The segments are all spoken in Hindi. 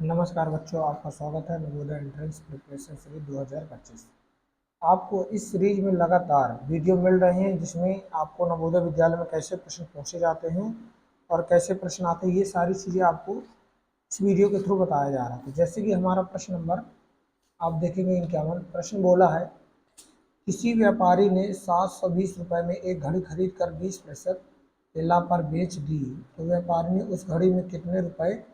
नमस्कार बच्चों, आपका स्वागत है नवोदय एंट्रेंस प्रिपरेशन सीरीज 2025। आपको इस सीरीज में लगातार वीडियो मिल रहे हैं जिसमें आपको नवोदय विद्यालय में कैसे प्रश्न पूछे जाते हैं और कैसे प्रश्न आते हैं, ये सारी चीज़ें आपको इस वीडियो के थ्रू बताया जा रहा है। तो जैसे कि हमारा प्रश्न नंबर आप देखेंगे 51। प्रश्न बोला है, किसी व्यापारी ने 720 रुपये में एक घड़ी खरीद कर 20% तेला पर बेच दी, तो व्यापारी ने उस घड़ी में कितने रुपए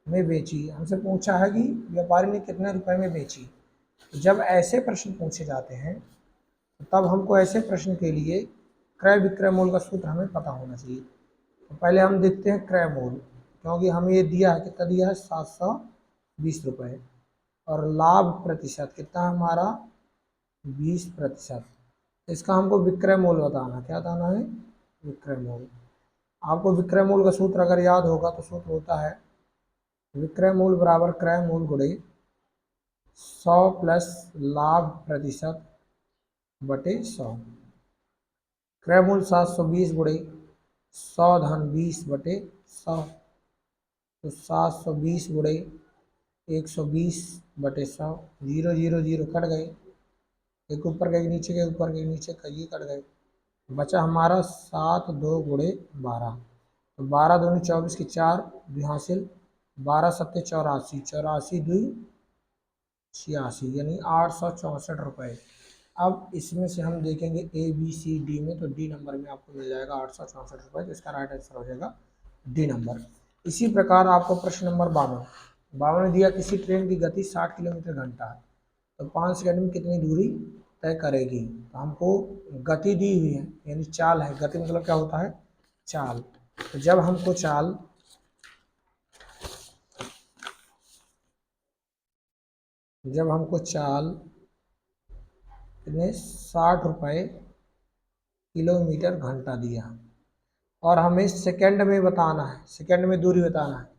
में बेची। हमसे पूछा है कि व्यापारी ने कितने रुपए में बेची। तो जब ऐसे प्रश्न पूछे जाते हैं तो तब हमको ऐसे प्रश्न के लिए क्रय विक्रय मूल्य का सूत्र हमें पता होना चाहिए। तो पहले हम देखते हैं क्रय मूल्य, क्योंकि हमें ये दिया है, कितना दिया है, 720 रुपये। और लाभ प्रतिशत कितना है हमारा, 20%। इसका हमको विक्रय मूल्य बताना, क्या बताना है, विक्रय मूल्य। आपको विक्रय मूल्य का सूत्र अगर याद होगा तो सूत्र होता है विक्रय मूल्य बराबर क्रय मूल्य गुणे 100 प्लस लाभ प्रतिशत बटे 100। क्रय मूल्य 720 गुणे 100 धन 20 बटे 100, तो 720 गुणे 120 बटे 100। 0 0 0 कट गए, एक ऊपर गए नीचे गए, ऊपर गए नीचे का ये कट गए, बचा हमारा 7 2 गुणे 12। तो 12 दूनी 24 की 4 द्वि हासिल, 12 सत्ते 84, 84 दुई 86, यानी 864 रुपये। अब इसमें से हम देखेंगे ए बी सी डी में, तो डी नंबर में आपको मिल जाएगा 864 रुपये, तो इसका राइट आंसर हो जाएगा डी नंबर। इसी प्रकार आपको प्रश्न नंबर 52 में दिया, किसी ट्रेन की गति 60 किलोमीटर घंटा है, तो 5 सेकंड में कितनी दूरी तय करेगी। तो हमको गति दी हुई है, यानी चाल है। गति मतलब क्या होता है, चाल। तो जब हमको चाल कितने 60 रुपये किलोमीटर घंटा दिया, और हमें सेकंड में बताना है, सेकंड में दूरी बताना है।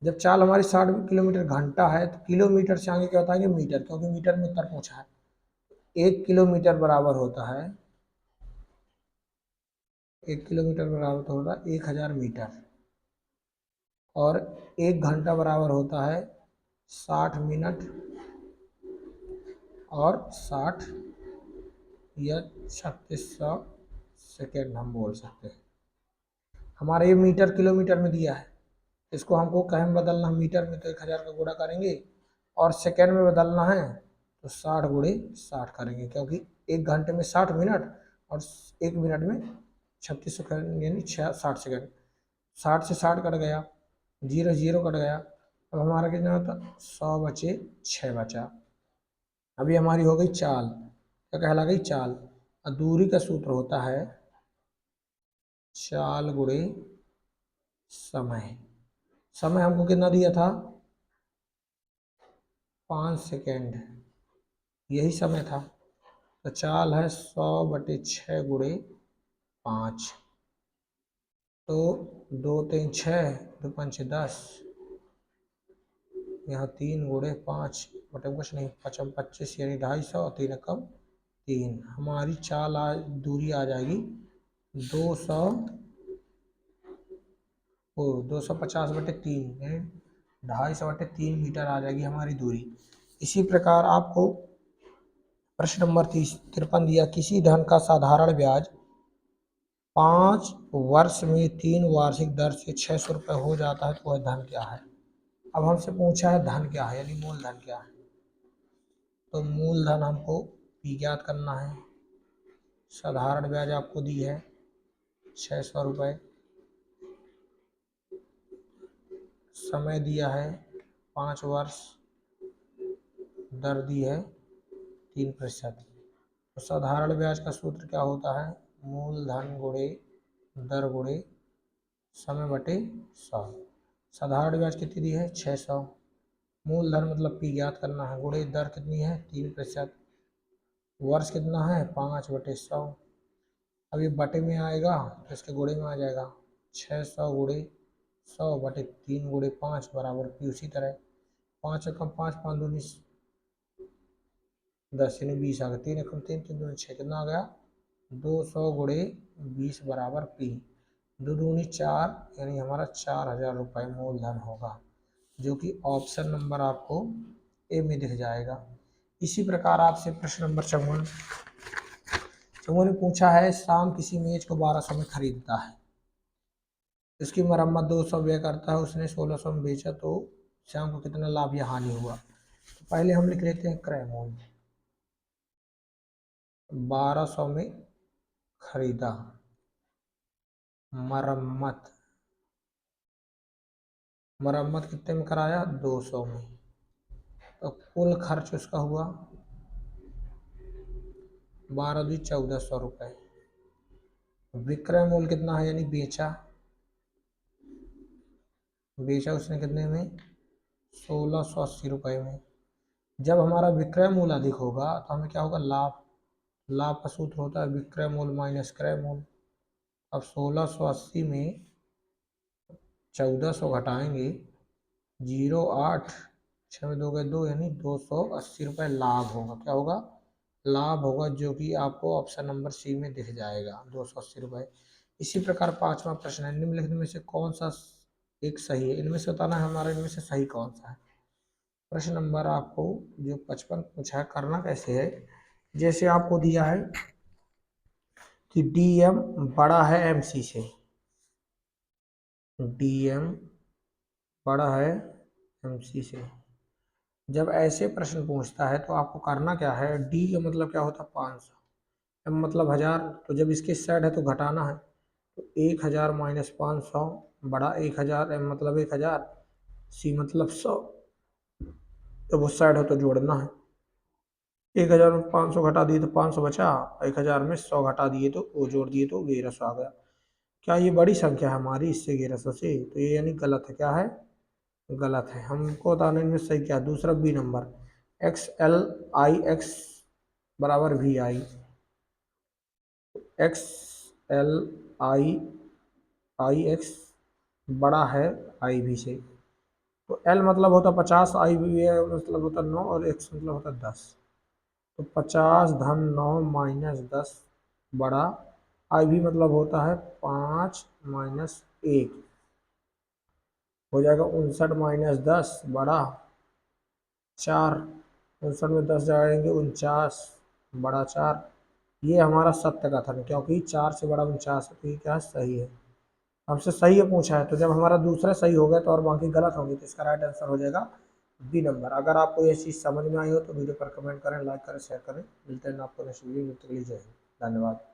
जब चाल हमारी 60 किलोमीटर घंटा है तो किलोमीटर से आगे क्या होता है कि मीटर, क्योंकि मीटर में उत्तर पूछा है। 1 किलोमीटर बराबर होता है, 1 किलोमीटर बराबर तो होता है 1000 मीटर, और 1 घंटा बराबर होता है 60 मिनट और 60 या 3600 सेकेंड हम बोल सकते हैं। हमारा ये मीटर किलोमीटर में दिया है, इसको हमको कहीं में बदलना है, मीटर में तो 1000 का गुणा करेंगे, और सेकेंड में बदलना है तो 60 गुणे 60 करेंगे, क्योंकि 1 घंटे में 60 मिनट और 1 मिनट में 36 सेकेंड, यानी 60 सेकेंड। 60 से 60 कट गया, 0 0 कट गया, अब हमारा कितना होता, 100 बचे 6 बचा। अभी हमारी हो गई चाल, क्या कहला गई, चाल। और दूरी का सूत्र होता है चाल गुणे समय। समय हमको कितना दिया था, 5 सेकेंड, यही समय था। तो चाल है 100 बटे 6 गुणे 5, तो 2 3 6, 2 5 10, यहाँ 3 गुणे 5 बटे कुछ नहीं, 5 25, यानी 250, 3 कम 3। हमारी चाल दूरी आ जाएगी 200, 250/3, यानी 250/3 मीटर आ जाएगी हमारी दूरी। इसी प्रकार आपको प्रश्न नंबर 53 दिया, किसी धन का साधारण ब्याज 5 वर्ष में 3 वार्षिक दर से 600 रुपये हो जाता है, तो वह धन क्या है। अब हमसे पूछा है धन क्या है, यानी मूलधन क्या है। तो मूलधन हमको पी ज्ञात करना है। साधारण ब्याज आपको दी है 600 रुपये, समय दिया है 5 वर्ष, दर दी है 3%। तो साधारण ब्याज का सूत्र क्या होता है, मूलधन गुणे दर गुणे समय बटे 100। साधारण ब्याज कितनी दी है 600, मूलधन मतलब पी ज्ञात करना है, गुणे दर कितनी है 3%, वर्ष कितना है 5/100। अब ये बटे में आएगा तो इसके गुणे में आ जाएगा, 600 गुणे 100/3 गुणे 5 बराबर पी। उसी तरह 5 एकम 5, 5 दूनी 10, यानी 20 आ गया, 3 एकम 3, 3 दूनी 6, कितना आ गया 200 गुणे 20 बराबर पी। 2 दूनी 4, यानी हमारा 4000 रुपये मूलधन होगा। जो कि ऑप्शन नंबर आपको ए में दिख जाएगा। इसी प्रकार आपसे प्रश्न नंबर 54 ने पूछा है, शाम किसी मेज को 1200 में खरीदता है, इसकी मरम्मत 200 व्यय करता है, उसने 1600 में बेचा, तो शाम को कितना लाभ या हानि हुआ। तो पहले हम लिख लेते हैं क्रय मूल्य। 1200 में खरीदा, मरम्मत कितने में कराया, 200 में, तो कुल खर्च उसका हुआ 12×2 = 1400 रुपये। विक्रय मूल्य कितना है, यानी बेचा उसने कितने में, 1680 रुपये में। जब हमारा विक्रय मूल्य अधिक होगा तो हमें क्या होगा, लाभ का सूत्र होता है विक्रय मूल्य माइनस क्रय मूल्य। अब 1680 में 1400 घटाएंगे, 0.8, 6 में 2 गए 2, यानी 280 रुपये लाभ होगा। क्या होगा, लाभ होगा, जो कि आपको ऑप्शन नंबर सी में दिख जाएगा, 280 रुपये। इसी प्रकार 5वां प्रश्न है, निम्नलिखित में से कौन सा एक सही है, इनमें से बताना है हमारा इनमें से सही कौन सा है। प्रश्न नंबर आपको जो 55 पूछा है, करना कैसे है, जैसे आपको दिया है कि DM बड़ा है MC से, DM बड़ा है MC से। जब ऐसे प्रश्न पूछता है तो आपको करना क्या है, D का मतलब क्या होता है 500, M मतलब 1000, तो जब इसके साइड है तो घटाना है, तो 1000 माइनस 500 बड़ा 1000, M मतलब 1000, C मतलब 100, जब उस साइड हो तो जोड़ना है। 1000 में 500 घटा दिए तो 500 बचा, 1000 में 100 घटा दिए तो वो जोड़ दिए तो 1100 आ गया। क्या ये बड़ी संख्या है हमारी इससे 1100 से, तो ये यानी गलत है। क्या है, गलत है। हमको बताने में सही क्या है, दूसरा बी नंबर, XLIX बराबर VI, XLIX बड़ा है IV से, तो L मतलब होता 50, IV मतलब होता 9 और X मतलब होता 10, तो 50-9 माइनस 10 बड़ा, IV मतलब होता है 5 माइनस 1, हो जाएगा 59 माइनस 10 बड़ा 4, 59 में 10 जाएंगे 49 बड़ा 4। ये हमारा सत्य कथन है, क्योंकि 4 से बड़ा 49 है, तो ये क्या सही है, हमसे सही है पूछा है। तो जब हमारा दूसरा सही हो गया तो और बाकी गलत होंगे, तो इसका राइट आंसर हो जाएगा बी नंबर। अगर आपको ये चीज़ समझ में आई हो तो वीडियो पर कमेंट करें, लाइक करें, शेयर करें। मिलते हैं आपको नेक्स्ट वीडियो में, तब तक के लिए जय हिंद, धन्यवाद।